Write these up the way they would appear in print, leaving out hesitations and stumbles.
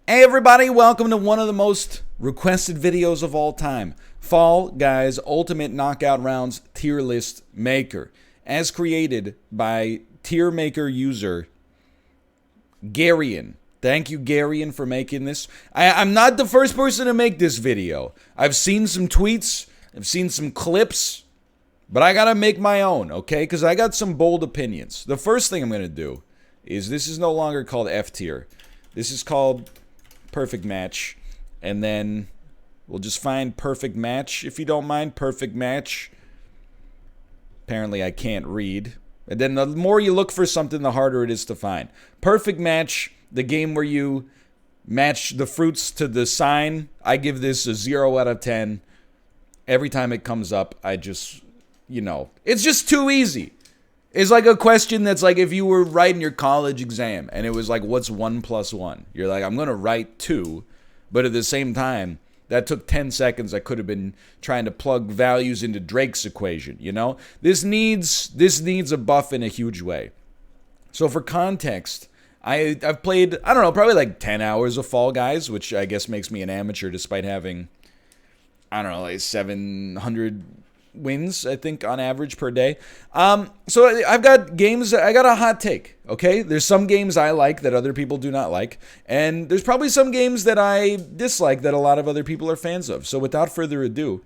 Hey everybody, welcome to one of the most requested videos of all time. Fall Guys Ultimate Knockout Rounds Tier List Maker. As created by tier maker user Garian. Thank you, Garian, for making this. I'm not the first person to make this video. I've seen some tweets, I've seen some clips, but I gotta make my own, okay? Because I got some bold opinions. The first thing I'm gonna do is this is no longer called F tier. This is called Perfect Match, and then we'll just find Perfect Match, if you don't mind. Perfect Match. Apparently I can't read. And then the more you look for something, the harder it is to find. Perfect Match, the game where you match the fruits to the sign. I give this a 0 out of 10. Every time it comes up, I just, it's just too easy. It's like a question that's like if you were writing your college exam and it was like, what's 1 plus 1? You're like, I'm going to write 2. But at the same time, that took 10 seconds. I could have been trying to plug values into Drake's equation, This needs a buff in a huge way. So for context, I've played, I don't know, probably like 10 hours of Fall Guys, which I guess makes me an amateur despite having, I don't know, like 700 wins, I think, on average per day. So I've got games, I got a hot take, okay? There's some games I like that other people do not like, and there's probably some games that I dislike that a lot of other people are fans of. So without further ado,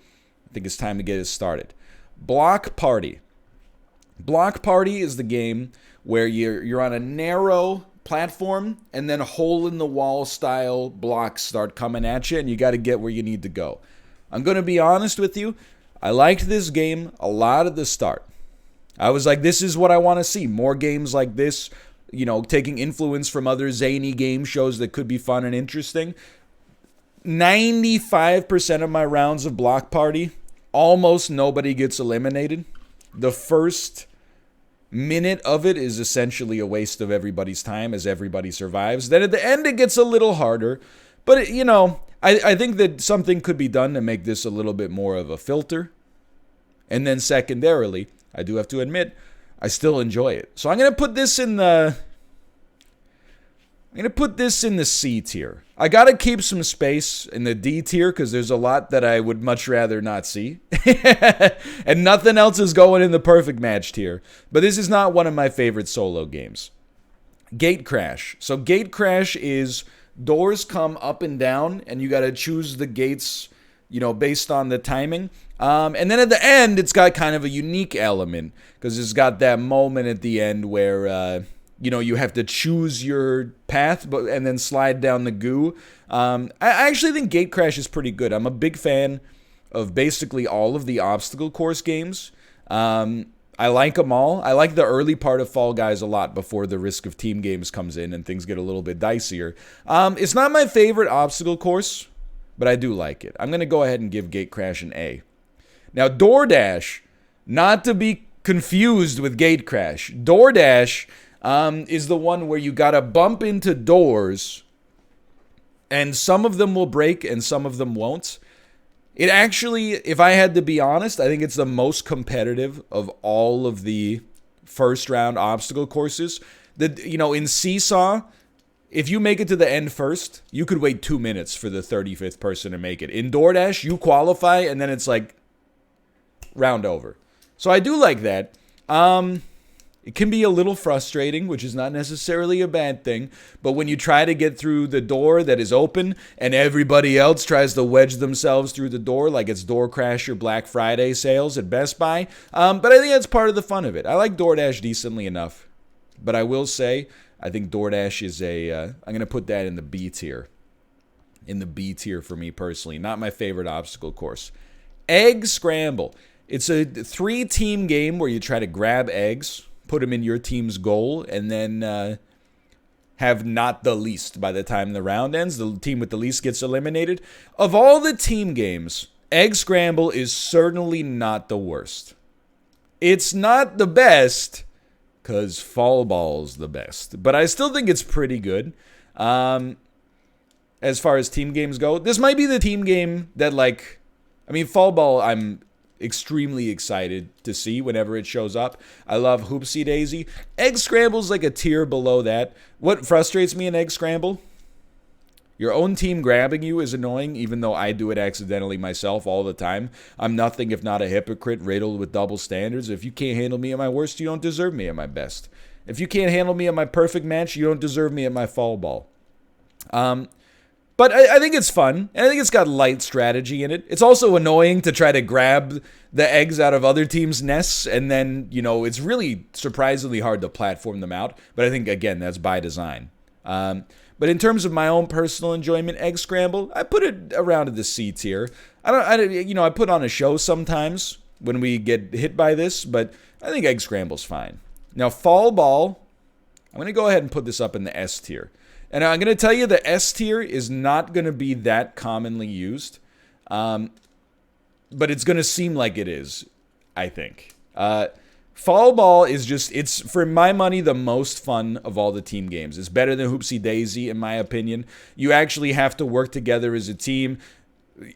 I think it's time to get it started. Block Party. Block Party is the game where you're on a narrow platform and then hole-in-the-wall style blocks start coming at you, and you got to get where you need to go. I'm going to be honest with you. I liked this game a lot at the start. I was like, this is what I want to see. More games like this, taking influence from other zany game shows that could be fun and interesting. 95% of my rounds of Block Party, almost nobody gets eliminated. The first minute of it is essentially a waste of everybody's time as everybody survives. Then at the end, it gets a little harder. But, I think that something could be done to make this a little bit more of a filter. And then secondarily, I do have to admit, I still enjoy it. So I'm going to put this in the C tier. I got to keep some space in the D tier because there's a lot that I would much rather not see. And nothing else is going in the Perfect Match tier. But this is not one of my favorite solo games. Gate Crash. So Gate Crash is doors come up and down, and you got to choose the gates, based on the timing. And then at the end, it's got kind of a unique element because it's got that moment at the end where, you have to choose your path and then slide down the goo. I actually think Gate Crash is pretty good. I'm a big fan of basically all of the obstacle course games. I like them all. I like the early part of Fall Guys a lot before the risk of team games comes in and things get a little bit dicier. It's not my favorite obstacle course, but I do like it. I'm going to go ahead and give Gate Crash an A. Now, DoorDash, not to be confused with Gate Crash. DoorDash is the one where you got to bump into doors, and some of them will break and some of them won't. It actually, if I had to be honest, I think it's the most competitive of all of the first round obstacle courses. In Seesaw, if you make it to the end first, you could wait 2 minutes for the 35th person to make it. In DoorDash, you qualify and then it's like round over. So I do like that. It can be a little frustrating, which is not necessarily a bad thing. But when you try to get through the door that is open and everybody else tries to wedge themselves through the door like it's Door Crasher Black Friday sales at Best Buy. But I think that's part of the fun of it. I like DoorDash decently enough. But I will say, I think DoorDash is I'm going to put that in the B tier. In the B tier for me personally. Not my favorite obstacle course. Egg Scramble. It's a 3-team game where you try to grab eggs, put them in your team's goal, and then have not the least by the time the round ends. The team with the least gets eliminated. Of all the team games, Egg Scramble is certainly not the worst. It's not the best, because Fall Ball's the best. But I still think it's pretty good. As far as team games go, this might be the team game that, Fall Ball, I'm extremely excited to see whenever it shows up. I love Hoopsie Daisy. Egg Scramble's like a tier below that. What frustrates me in Egg Scramble Your own team grabbing you is annoying, even though I do it accidentally myself all the time. I'm nothing if not a hypocrite riddled with double standards. If you can't handle me at my worst, you don't deserve me at my best. If you can't handle me at my perfect match, you don't deserve me at my fall ball. But I think it's fun. And I think it's got light strategy in it. It's also annoying to try to grab the eggs out of other teams' nests, and then, it's really surprisingly hard to platform them out. But I think, again, that's by design. But in terms of my own personal enjoyment, Egg Scramble, I put it around in the C tier. I put on a show sometimes when we get hit by this, but I think Egg Scramble's fine. Now, Fall Ball, I'm going to go ahead and put this up in the S tier. And I'm going to tell you the S tier is not going to be that commonly used, but it's going to seem like it is, I think. Fall Ball is it's, for my money, the most fun of all the team games. It's better than Hoopsie Daisy, in my opinion. You actually have to work together as a team.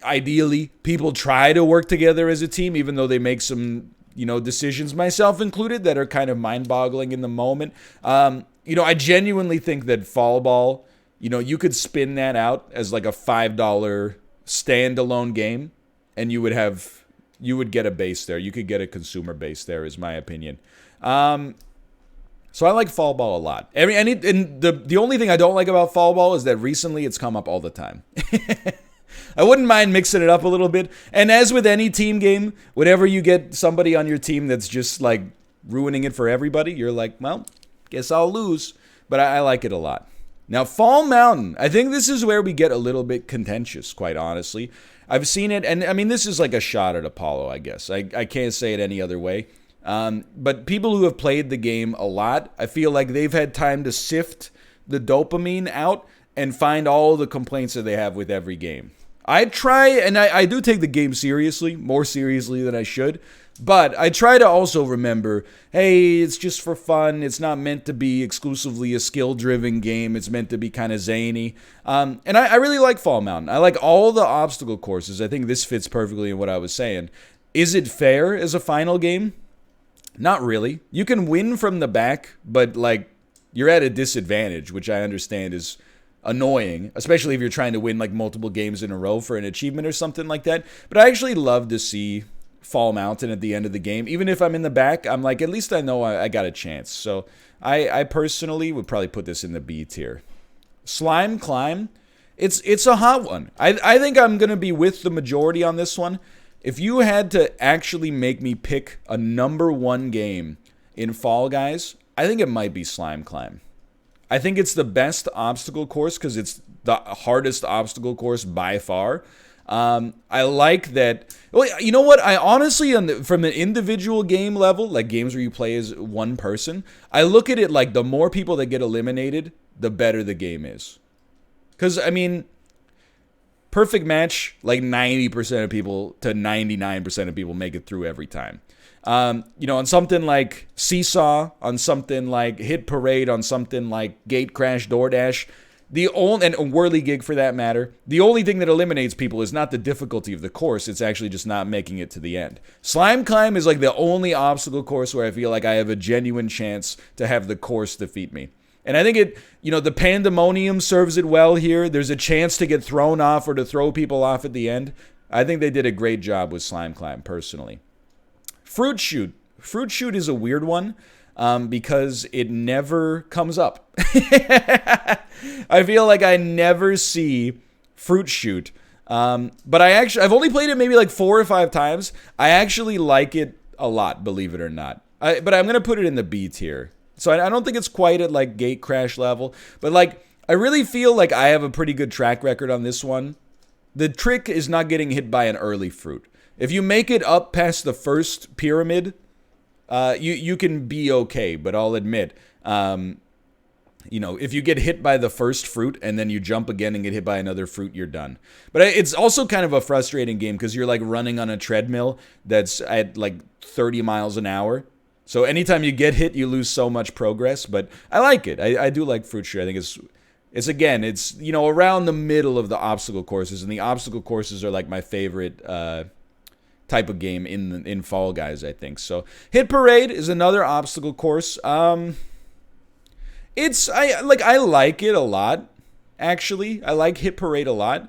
Ideally, people try to work together as a team, even though they make some, decisions, myself included, that are kind of mind-boggling in the moment. I genuinely think that Fall Ball, you could spin that out as like a $5 standalone game, and you would get a base there. You could get a consumer base there, is my opinion. So I like Fall Ball a lot. The only thing I don't like about Fall Ball is that recently it's come up all the time. I wouldn't mind mixing it up a little bit. And as with any team game, whenever you get somebody on your team that's just like ruining it for everybody, you're like, well, guess I'll lose. But I like it a lot. Now, Fall Mountain, I think this is where we get a little bit contentious, quite honestly. I've seen it, and I mean, this is like a shot at Apollo, I guess. I can't say it any other way. But people who have played the game a lot, I feel like they've had time to sift the dopamine out and find all the complaints that they have with every game. I try, and I do take the game seriously, more seriously than I should, but I try to also remember, hey, it's just for fun. It's not meant to be exclusively a skill-driven game. It's meant to be kind of zany. And I really like Fall Mountain. I like all the obstacle courses. I think this fits perfectly in what I was saying. Is it fair as a final game? Not really. You can win from the back, but like you're at a disadvantage, which I understand is annoying, especially if you're trying to win like multiple games in a row for an achievement or something like that. But I actually love to see Fall Mountain at the end of the game. Even if I'm in the back, I'm like, at least I know I got a chance. So I personally would probably put this in the B tier. Slime Climb, it's a hot one. I think I'm going to be with the majority on this one. If you had to actually make me pick a number one game in Fall Guys, I think it might be Slime Climb. I think it's the best obstacle course because it's the hardest obstacle course by far. I like that. Well, you know what? I honestly, from an individual game level, like games where you play as one person, I look at it like the more people that get eliminated, the better the game is. Because, I mean, perfect match, like 90% of people to 99% of people make it through every time. On something like Seesaw, on something like Hit Parade, on something like Gate Crash DoorDash, and Whirly Gig for that matter, the only thing that eliminates people is not the difficulty of the course, it's actually just not making it to the end. Slime Climb is like the only obstacle course where I feel like I have a genuine chance to have the course defeat me. And I think the pandemonium serves it well here. There's a chance to get thrown off or to throw people off at the end. I think they did a great job with Slime Climb, personally. Fruit Shoot. Fruit Shoot is a weird one because it never comes up. I feel like I never see Fruit Shoot. But I've only played it maybe like 4 or 5 times. I actually like it a lot, believe it or not. But I'm going to put it in the B tier. So I don't think it's quite at like Gate Crash level. But like I really feel like I have a pretty good track record on this one. The trick is not getting hit by an early fruit. If you make it up past the first pyramid, you can be okay. But I'll admit, if you get hit by the first fruit and then you jump again and get hit by another fruit, you're done. But it's also kind of a frustrating game because you're like running on a treadmill that's at like 30 miles an hour. So anytime you get hit, you lose so much progress. But I like it. I do like Fruit Shoot. I think it's around the middle of the obstacle courses, and the obstacle courses are like my favorite type of game in Fall Guys, I think. So Hit Parade is another obstacle course. I like it a lot. actually. I like Hit Parade a lot.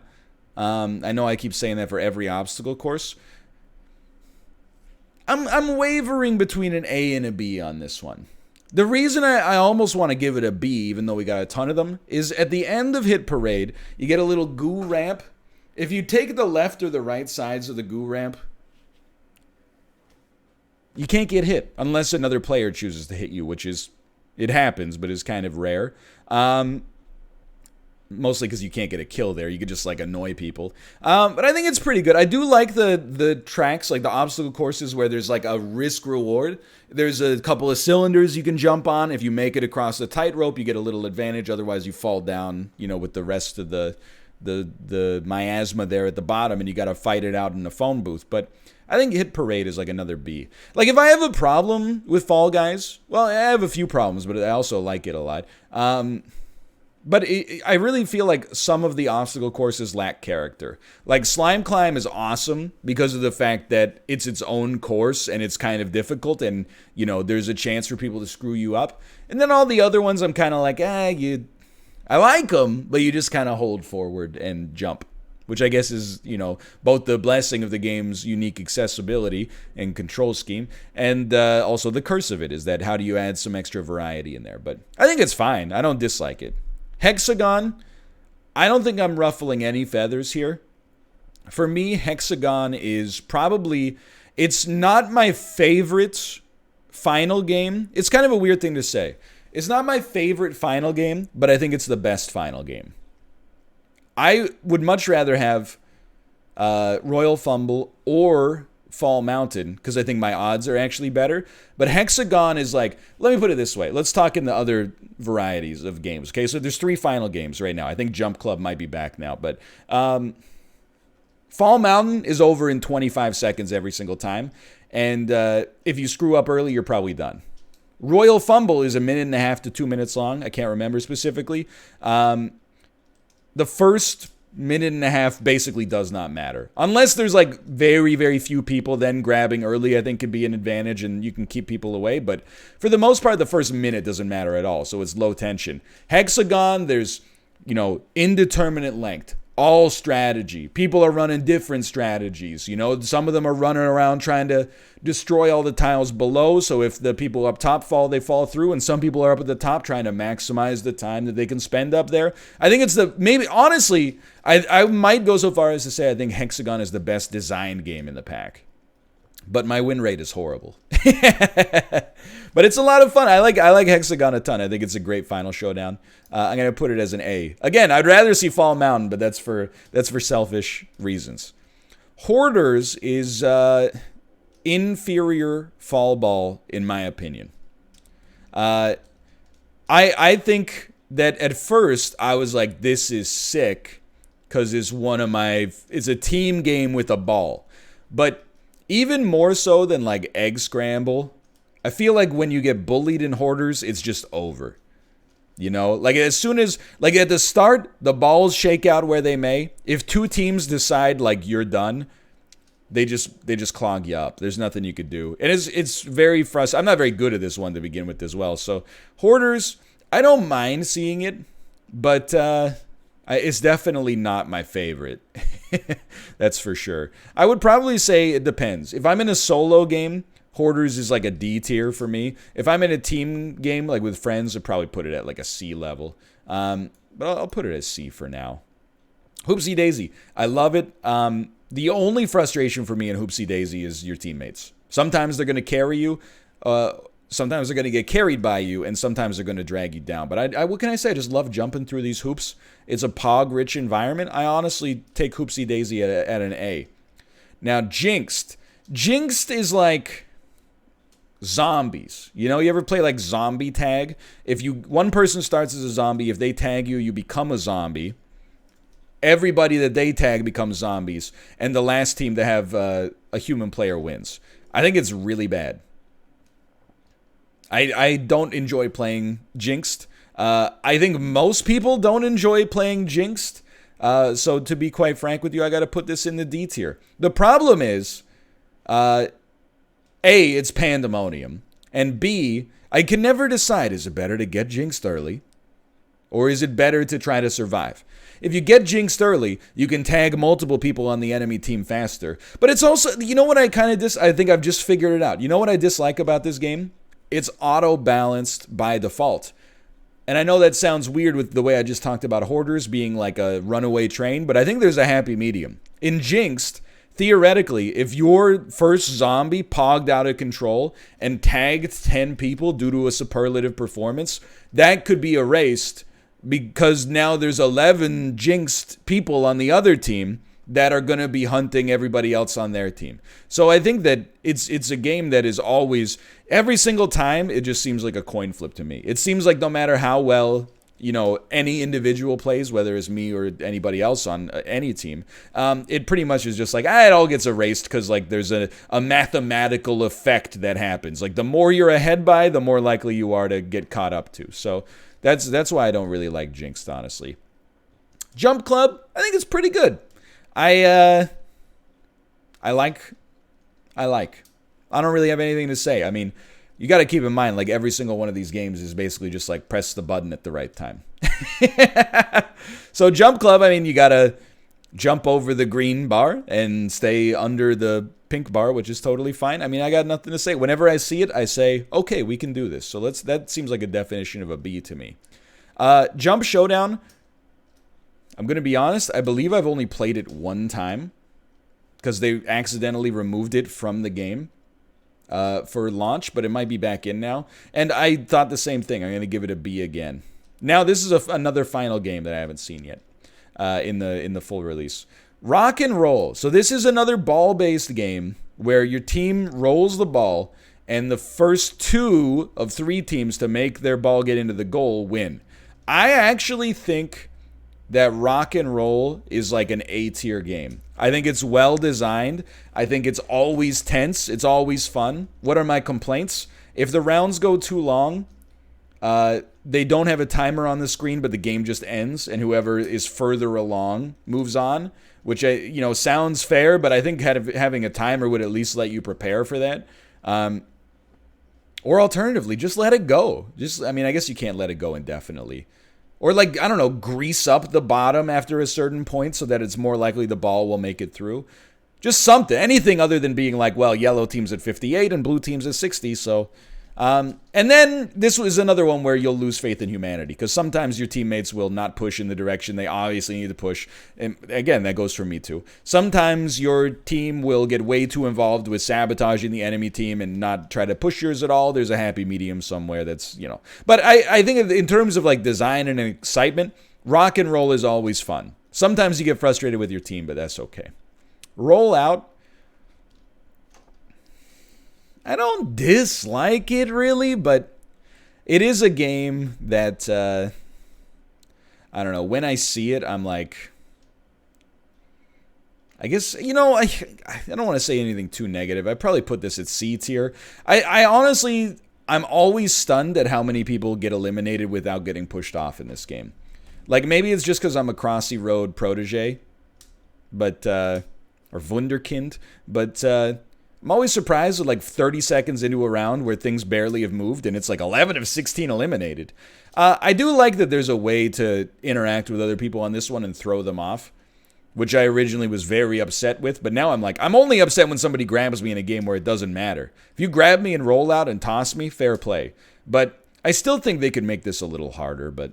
I know I keep saying that for every obstacle course. I'm wavering between an A and a B on this one. The reason I almost want to give it a B, even though we got a ton of them, is at the end of Hit Parade, you get a little goo ramp. If you take the left or the right sides of the goo ramp, you can't get hit unless another player chooses to hit you, which is, it happens, but is kind of rare. Mostly because you can't get a kill there. You could just, like, annoy people. But I think it's pretty good. I do like the tracks, like the obstacle courses where there's, like, a risk-reward. There's a couple of cylinders you can jump on. If you make it across the tightrope, you get a little advantage. Otherwise, you fall down, you know, with the rest of the miasma there at the bottom, and you got to fight it out in the phone booth. But I think Hit Parade is, like, another B. Like, if I have a problem with Fall Guys, well, I have a few problems, but I also like it a lot. But I really feel like some of the obstacle courses lack character. Like, Slime Climb is awesome because of the fact that it's its own course and it's kind of difficult and, you know, there's a chance for people to screw you up. And then all the other ones I'm kind of like, I like them, but you just kind of hold forward and jump. Which I guess is, you know, both the blessing of the game's unique accessibility and control scheme, and also the curse of it is that how do you add some extra variety in there? But I think it's fine. I don't dislike it. Hexagon, I don't think I'm ruffling any feathers here. For me, Hexagon is probably, it's not my favorite final game. It's kind of a weird thing to say. It's not my favorite final game, but I think it's the best final game. I would much rather have Royal Fumble or Fall Mountain because I think my odds are actually better. But Hexagon is like, let me put it this way. Let's talk in the other varieties of games. Okay, so there's 3 final games right now. I think Jump Club might be back now. But Fall Mountain is over in 25 seconds every single time. And if you screw up early, you're probably done. Royal Fumble is 1.5 to 2 minutes long. I can't remember specifically. The first 1.5 basically does not matter. Unless there's like very, very few people, then grabbing early I think could be an advantage and you can keep people away. But for the most part, the first minute doesn't matter at all. So it's low tension. Hexagon, there's, you know, indeterminate length. All strategy. People are running different strategies. You know, some of them are running around trying to destroy all the tiles below. So if the people up top fall, they fall through. And some people are up at the top trying to maximize the time that they can spend up there. I think it's honestly, I might go so far as to say I think Hexagon is the best designed game in the pack. But my win rate is horrible. But it's a lot of fun. I like Hexagon a ton. I think it's a great final showdown. I'm going to put it as an A. Again, I'd rather see Fall Mountain, but that's for selfish reasons. Hoarders is inferior Fall Ball, in my opinion. I think that at first I was like, this is sick because it's a team game with a ball. But even more so than like Egg Scramble, I feel like when you get bullied in Hoarders, it's just over. You know, like as soon as, like at the start, the balls shake out where they may. If 2 teams decide like you're done, they just clog you up. There's nothing you could do. And it's very frustrating. I'm not very good at this one to begin with as well. So Hoarders, I don't mind seeing it, but it's definitely not my favorite. That's for sure. I would probably say it depends. If I'm in a solo game, Hoarders is like a D tier for me. If I'm in a team game, like with friends, I'd probably put it at like a C level. But I'll put it as C for now. Hoopsie Daisy. I love it. The only frustration for me in Hoopsie Daisy is your teammates. Sometimes they're going to carry you. Sometimes they're going to get carried by you, and sometimes they're going to drag you down. But what can I say? I just love jumping through these hoops. It's a pog-rich environment. I honestly take Hoopsie Daisy at an A. Now, Jinxed. Jinxed is like zombies. You know, you ever play like zombie tag? If one person starts as a zombie, if they tag you, you become a zombie. Everybody that they tag becomes zombies, and the last team to have a human player wins. I think it's really bad. I don't enjoy playing Jinxed. I think most people don't enjoy playing Jinxed. So to be quite frank with you, I got to put this in the D tier. The problem is, A, it's pandemonium. And B, I can never decide, is it better to get Jinxed early Or is it better to try to survive? If you get jinxed early, you can tag multiple people on the enemy team faster. But it's also, you know what I kind of I think I've just figured it out. You know what I dislike about this game? It's auto-balanced by default. And I know that sounds weird with the way I just talked about Hoarders being like a runaway train, but I think there's a happy medium. In Jinxed, theoretically, if your first zombie pogged out of control and tagged 10 people due to a superlative performance, that could be erased because now there's 11 jinxed people on the other team that are going to be hunting everybody else on their team. So I think that it's a game that is always, every single time, it just seems like a coin flip to me. It seems like no matter how well, any individual plays, whether it's me or anybody else on any team, it pretty much is just like, it all gets erased because like there's a mathematical effect that happens. Like the more you're ahead by, the more likely you are to get caught up to. So that's why I don't really like Jinxed, honestly. Jump Club, I think it's pretty good. I like. I don't really have anything to say. I mean, you got to keep in mind, like, every single one of these games is basically just, like, press the button at the right time. So, Jump Club, I mean, you got to jump over the green bar and stay under the pink bar, which is totally fine. I mean, I got nothing to say. Whenever I see it, I say, okay, we can do this. So, that seems like a definition of a B to me. Jump Showdown, I'm going to be honest, I believe I've only played it one time because they accidentally removed it from the game for launch, but it might be back in now. And I thought the same thing. I'm going to give it a B again. Now, this is another final game that I haven't seen yet in the full release. Rock and Roll. So this is another ball-based game where your team rolls the ball, and the first 2 of 3 teams to make their ball get into the goal win. I actually think that Rock and Roll is like an A-tier game. I think it's well designed. I think it's always tense. It's always fun. What are my complaints? If the rounds go too long, they don't have a timer on the screen, but the game just ends, and whoever is further along moves on, which sounds fair, but I think having a timer would at least let you prepare for that. Or alternatively, just let it go. I guess you can't let it go indefinitely. Or like, I don't know, grease up the bottom after a certain point so that it's more likely the ball will make it through. Just something. Anything other than being like, well, yellow team's at 58 and blue team's at 60, so... and then this was another one where you'll lose faith in humanity because sometimes your teammates will not push in the direction they obviously need to push. And again, that goes for me too. Sometimes your team will get way too involved with sabotaging the enemy team and not try to push yours at all. There's a happy medium somewhere that's, But I think in terms of like design and excitement, Rock and Roll is always fun. Sometimes you get frustrated with your team, but that's okay. Roll Out. I don't dislike it, really, but it is a game that, I don't know, when I see it, I'm like, I guess, I don't want to say anything too negative. I probably put this at C tier. I honestly, I'm always stunned at how many people get eliminated without getting pushed off in this game. Like, maybe it's just because I'm a Crossy Road protege, but, or Wunderkind, but, I'm always surprised with like 30 seconds into a round where things barely have moved and it's like 11 of 16 eliminated. I do like that there's a way to interact with other people on this one and throw them off, which I originally was very upset with. But now I'm like, I'm only upset when somebody grabs me in a game where it doesn't matter. If you grab me and roll out and toss me, fair play. But I still think they could make this a little harder, but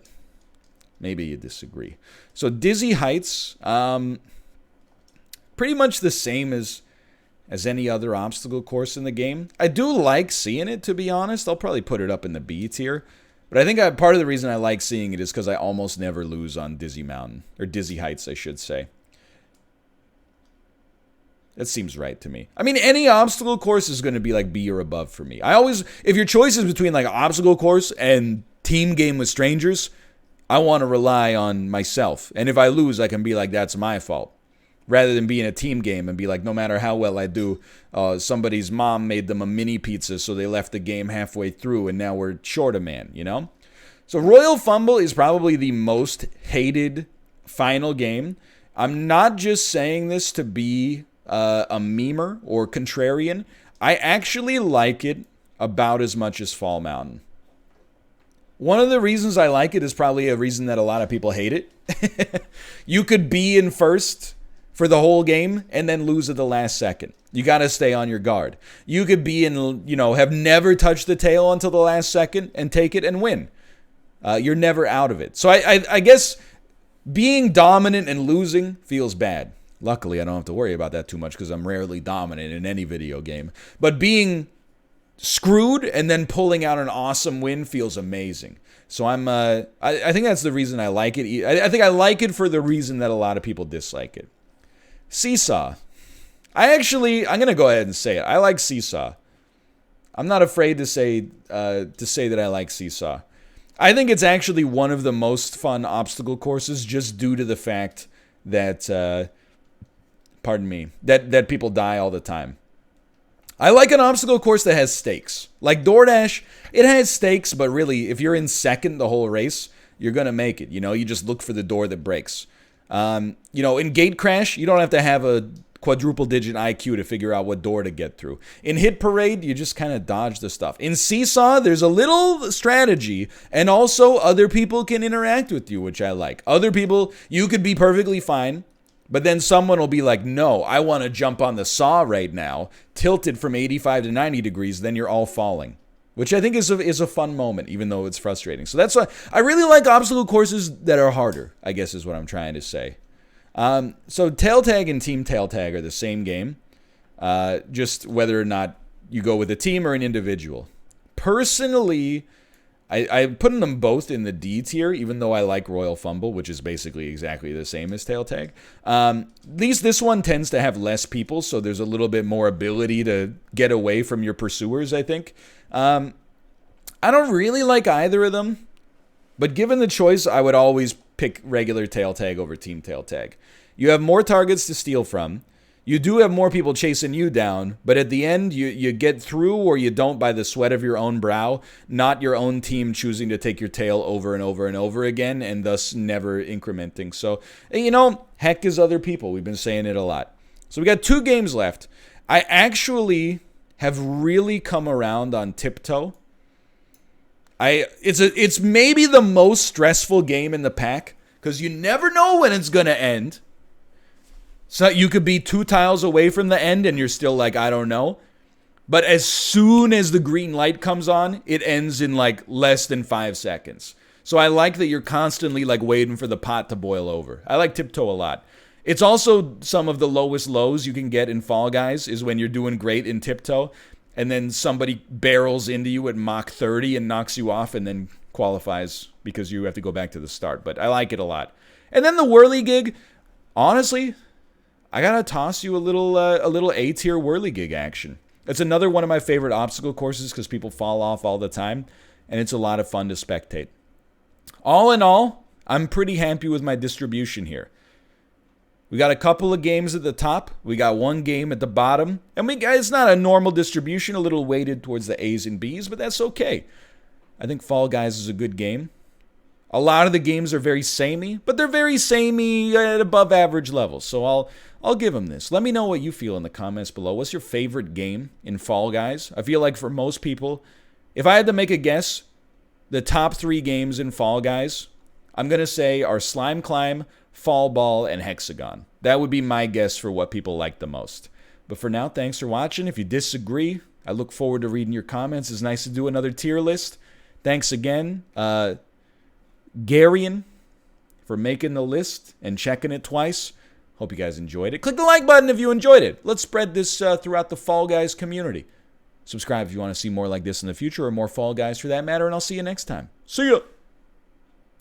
maybe you disagree. So Dizzy Heights, pretty much the same as any other obstacle course in the game. I do like seeing it, to be honest. I'll probably put it up in the B tier. But I think part of the reason I like seeing it is because I almost never lose on Dizzy Mountain. Or Dizzy Heights, I should say. That seems right to me. I mean, any obstacle course is going to be like B or above for me. If your choice is between like obstacle course and team game with strangers, I want to rely on myself. And if I lose, I can be like, that's my fault. Rather than be in a team game and be like, no matter how well I do, somebody's mom made them a mini pizza, so they left the game halfway through, and now we're short a man, So Royal Fumble is probably the most hated final game. I'm not just saying this to be a memer or contrarian. I actually like it about as much as Fall Mountain. One of the reasons I like it is probably a reason that a lot of people hate it. You could be in first for the whole game and then lose at the last second. You got to stay on your guard. You could be in, have never touched the tail until the last second and take it and win. You're never out of it. So I guess being dominant and losing feels bad. Luckily, I don't have to worry about that too much because I'm rarely dominant in any video game. But being screwed and then pulling out an awesome win feels amazing. So I think that's the reason I like it. I think I like it for the reason that a lot of people dislike it. Seesaw. I'm going to go ahead and say it. I like Seesaw. I'm not afraid to say that I like Seesaw. I think it's actually one of the most fun obstacle courses just due to the fact that, that people die all the time. I like an obstacle course that has stakes. Like DoorDash, it has stakes, but really, if you're in second the whole race, you're going to make it. You just look for the door that breaks. In Gate Crash, you don't have to have a quadruple-digit IQ to figure out what door to get through. In Hit Parade, you just kind of dodge the stuff. In Seesaw, there's a little strategy, and also other people can interact with you, which I like. Other people, you could be perfectly fine, but then someone will be like, no, I want to jump on the saw right now, tilted from 85 to 90 degrees, then you're all falling. Which I think is a fun moment, even though it's frustrating. So that's why I really like obstacle courses that are harder, I guess is what I'm trying to say. So Tail Tag and Team Tail Tag are the same game, just whether or not you go with a team or an individual. Personally, I'm putting them both in the D tier, even though I like Royal Fumble, which is basically exactly the same as Tail Tag. This one tends to have less people, so there's a little bit more ability to get away from your pursuers, I think. I don't really like either of them, but given the choice, I would always pick regular Tail Tag over Team Tail Tag. You have more targets to steal from. You do have more people chasing you down, but at the end, you get through or you don't by the sweat of your own brow, not your own team choosing to take your tail over and over and over again, and thus never incrementing. So, heck is other people. We've been saying it a lot. So we got 2 games left. I actually have really come around on Tiptoe. It's maybe the most stressful game in the pack, because you never know when it's going to end. So you could be 2 tiles away from the end and you're still like, I don't know. But as soon as the green light comes on, it ends in like less than 5 seconds. So I like that you're constantly like waiting for the pot to boil over. I like Tiptoe a lot. It's also some of the lowest lows you can get in Fall Guys is when you're doing great in Tiptoe and then somebody barrels into you at Mach 30 and knocks you off and then qualifies because you have to go back to the start. But I like it a lot. And then the whirligig, honestly, I gotta toss you a little A-tier whirligig action. It's another one of my favorite obstacle courses because people fall off all the time, and it's a lot of fun to spectate. All in all, I'm pretty happy with my distribution here. We got a couple of games at the top. We got 1 game at the bottom. And it's not a normal distribution, a little weighted towards the A's and B's, but that's okay. I think Fall Guys is a good game. A lot of the games are very samey, but they're very samey at above average levels. So I'll give them this. Let me know what you feel in the comments below. What's your favorite game in Fall Guys? I feel like for most people, if I had to make a guess, the top 3 games in Fall Guys, I'm going to say are Slime Climb, Fall Ball, and Hexagon. That would be my guess for what people like the most. But for now, thanks for watching. If you disagree, I look forward to reading your comments. It's nice to do another tier list. Thanks again, Garian, for making the list and checking it twice. Hope you guys enjoyed it. Click the like button if you enjoyed it. Let's spread this throughout the Fall Guys community. Subscribe if you want to see more like this in the future or more Fall Guys for that matter, and I'll see you next time. See ya!